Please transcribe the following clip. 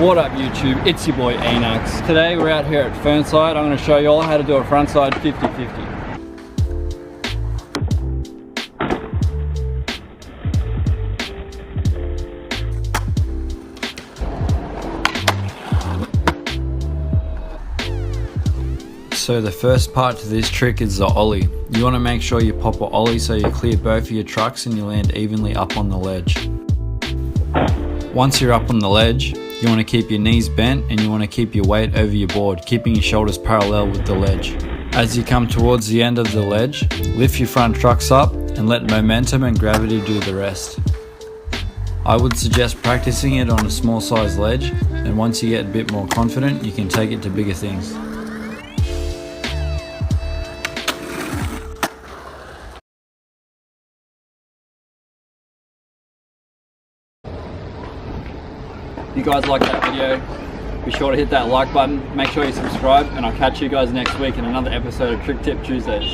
What up YouTube, it's your boy Enox. Today we're out here at Fernside. I'm going to show you all how to do a frontside 50-50. So the first part to this trick is the ollie. You want to make sure you pop an ollie so you clear both of your trucks and you land evenly up on the ledge. Once you're up on the ledge, you want to keep your knees bent and you want to keep your weight over your board, keeping your shoulders parallel with the ledge. As you come towards the end of the ledge, lift your front trucks up and let momentum and gravity do the rest. I would suggest practicing it on a small size ledge, and once you get a bit more confident, you can take it to bigger things. If you guys like that video, be sure to hit that like button, make sure you subscribe, and I'll catch you guys next week in another episode of Trick Tip Tuesdays.